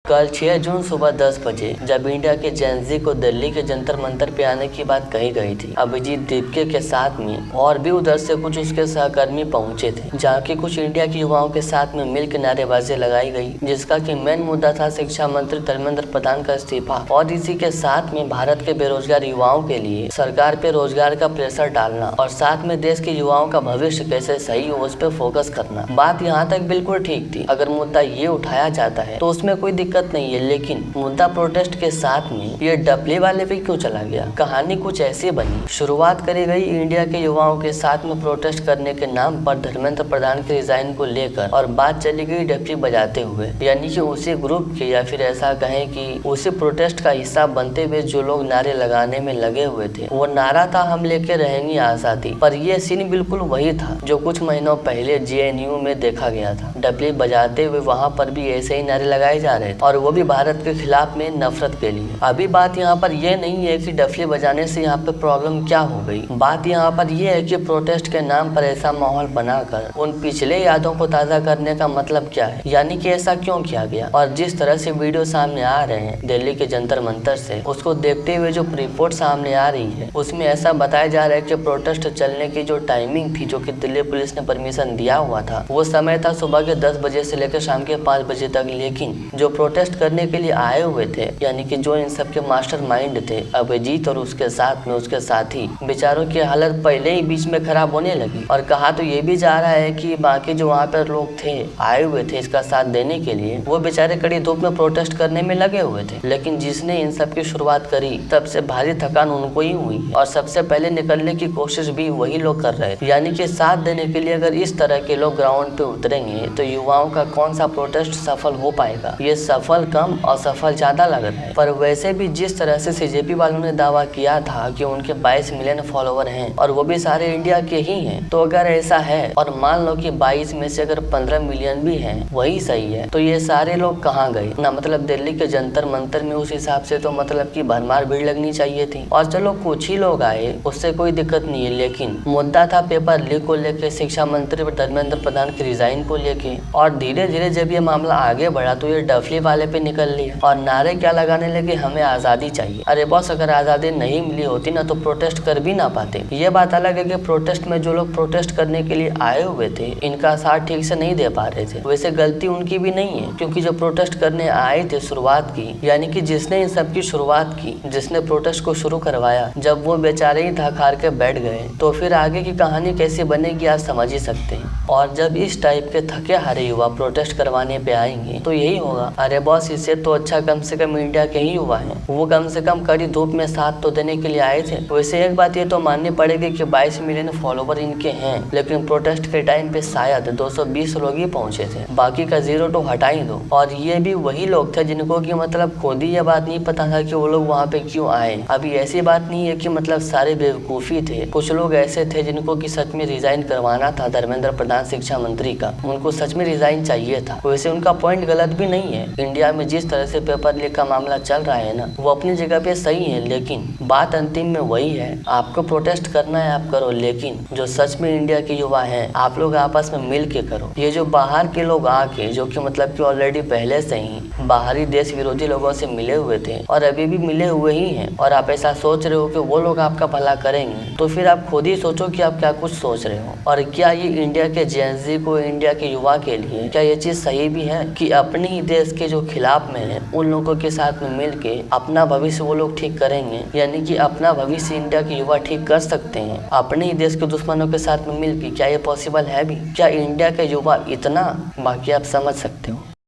कल 6 जून सुबह 10 बजे जब इंडिया के जेनजी को दिल्ली के जंतर मंतर पे आने की बात कही गई थी, अभिजीत दीपके के साथ में और भी उधर से कुछ उसके सहकर्मी पहुंचे थे, जहाँ के कुछ इंडिया के युवाओं के साथ में मिलकर नारेबाजी लगाई गई, जिसका कि मेन मुद्दा था शिक्षा मंत्री धर्मेंद्र प्रधान का इस्तीफा और इसी के साथ में भारत के बेरोजगार युवाओं के लिए सरकार पे रोजगार का प्रेशर डालना और साथ में देश के युवाओं का भविष्य कैसे सही हो उस पर फोकस करना। बात यहाँ तक बिल्कुल ठीक थी। अगर मुद्दा ये उठाया जाता है तो उसमें कोई दिक्कत नहीं है, लेकिन मुद्दा प्रोटेस्ट के साथ में ये डफली वाले पे क्यों चला गया? कहानी कुछ ऐसी बनी। शुरुआत करी गई इंडिया के युवाओं के साथ में प्रोटेस्ट करने के नाम पर धर्मेंद्र प्रधान के रिजाइन को लेकर और बात चली गई डफली बजाते हुए, यानी कि उसी ग्रुप के या फिर ऐसा कहें कि उसी प्रोटेस्ट का हिस्सा बनते हुए जो लोग नारे लगाने में लगे हुए थे, वो नारा था हम लेके रहेंगे आजादी। पर ये सीन बिल्कुल वही था जो कुछ महीनों पहले JNU में देखा गया था। डफली बजाते हुए वहाँ पर भी ऐसे ही नारे लगाए जा रहे थे और वो भी भारत के खिलाफ में नफरत के लिए। अभी बात यहाँ पर यह नहीं है कि डफली बजाने से यहाँ पे प्रॉब्लम क्या हो गई। बात यहाँ पर यह है कि प्रोटेस्ट के नाम पर ऐसा माहौल बनाकर उन पिछले यादों को ताज़ा करने का मतलब क्या है, यानी कि ऐसा क्यों किया गया। और जिस तरह से वीडियो सामने आ रहे हैं दिल्ली के जंतर मंतर से, उसको देखते हुए जो रिपोर्ट सामने आ रही है उसमें ऐसा बताया जा रहा है कि प्रोटेस्ट चलने की जो टाइमिंग थी, जो कि दिल्ली पुलिस ने परमिशन दिया हुआ था, वो समय था सुबह के 10 बजे से लेकर शाम के 5 बजे तक। लेकिन जो प्रोटेस्ट करने के लिए आए हुए थे, यानी कि जो इन सब के मास्टर माइंड थे, अभिजीत और उसके साथ में उसके साथी, बेचारों की हालत पहले ही बीच में खराब होने लगी। और कहा तो ये भी जा रहा है कि बाकी जो वहाँ पर लोग थे आए हुए थे इसका साथ देने के लिए, वो बेचारे कड़ी धूप में प्रोटेस्ट करने में लगे हुए थे। लेकिन जिसने इन सब की शुरुआत करी तब से भारी थकान उनको ही हुई और सबसे पहले निकलने की कोशिश भी वही लोग कर रहे थे। यानी कि साथ देने के लिए अगर इस तरह के लोग ग्राउंड पे उतरेंगे तो युवाओं का कौन सा प्रोटेस्ट सफल हो पाएगा? ये सफल कम और सफल ज्यादा लग रहा है। पर वैसे भी जिस तरह से CJP वालों ने दावा किया था कि उनके 22 मिलियन फॉलोवर हैं और वो भी सारे इंडिया के ही हैं, तो अगर ऐसा है और मान लो कि 22 में से अगर 15 मिलियन भी हैं, वही सही है, तो ये सारे लोग कहाँ गए ना? मतलब दिल्ली के जंतर मंतर में उस हिसाब से तो मतलब की भरमार भीड़ लगनी चाहिए थी। और चलो कुछ ही लोग आए, उससे कोई दिक्कत नहीं है, लेकिन मुद्दा था पेपर लीक को लेके, शिक्षा मंत्री धर्मेंद्र प्रधान के रिजाइन को लेके। और धीरे धीरे जब ये मामला आगे बढ़ा तो ये डफली वाले पे निकल लिया और नारे क्या लगाने लगे, हमें आजादी चाहिए। अरे बॉस, अगर आजादी नहीं मिली होती ना तो प्रोटेस्ट कर भी ना पाते। ये बात अलग है कि प्रोटेस्ट में जो लोग प्रोटेस्ट करने के लिए आए हुए थे इनका साथ ठीक से नहीं दे पा रहे थे। वैसे गलती उनकी भी नहीं है, क्योंकि जो प्रोटेस्ट करने आए थे शुरुआत की, यानी कि जिसने इन सब की शुरुआत की, जिसने प्रोटेस्ट को शुरू करवाया, जब वो बेचारे ही थक हार के बैठ गए तो फिर आगे की कहानी कैसे बनेगी आप समझ ही सकते हैं। और जब इस टाइप के थके हारे युवा प्रोटेस्ट करवाने पे आएंगे तो यही होगा। अरे बॉस, इससे तो अच्छा कम से कम इंडिया के ही युवा हैं, वो कम से कम कड़ी धूप में साथ तो देने के लिए आए थे। वैसे एक बात ये तो माननी पड़ेगी कि 22 मिलियन फॉलोवर इनके हैं, लेकिन प्रोटेस्ट के टाइम पे शायद 220 लोग ही पहुंचे थे, बाकी का 0 तो हटा ही दो। और ये भी वही लोग थे जिनको कि मतलब खुद ही ये बात नहीं पता था कि वो लोग वहाँ पे क्यों आए। अभी ऐसी बात नहीं है कि मतलब सारे बेवकूफ़ी थे, कुछ लोग ऐसे थे जिनको कि सच में रिजाइन करवाना था धर्मेंद्र प्रधान शिक्षा मंत्री का, उनको सच में रिजाइन चाहिए था। वैसे उनका पॉइंट गलत भी नहीं है। इंडिया में जिस तरह से पेपर लीक का मामला चल रहा है ना, वो अपनी जगह पे सही है, लेकिन बात अंतिम में वही है, आपको प्रोटेस्ट करना है आप करो, लेकिन जो सच में इंडिया के युवा हैं आप लोग आपस में मिल के करो। ये जो बाहर के लोग आके जो कि मतलब कि ऑलरेडी पहले से ही बाहरी देश विरोधी लोगों से मिले हुए थे और अभी भी मिले हुए ही हैं, और आप ऐसा सोच रहे हो कि वो लोग आपका भला करेंगे, तो फिर आप खुद ही सोचो कि आप क्या कुछ सोच रहे हो। और क्या ये इंडिया के जेनजी को, इंडिया के युवा के लिए क्या ये चीज सही भी है कि अपने ही देश के जो खिलाफ में है उन लोगों के साथ में मिल के अपना भविष्य वो लोग ठीक करेंगे? यानी कि अपना भविष्य इंडिया के युवा ठीक कर सकते हैं अपने ही देश के दुश्मनों के साथ में मिल के? क्या ये पॉसिबल है भी? क्या इंडिया के युवा इतना? बाकी आप समझ सकते हो।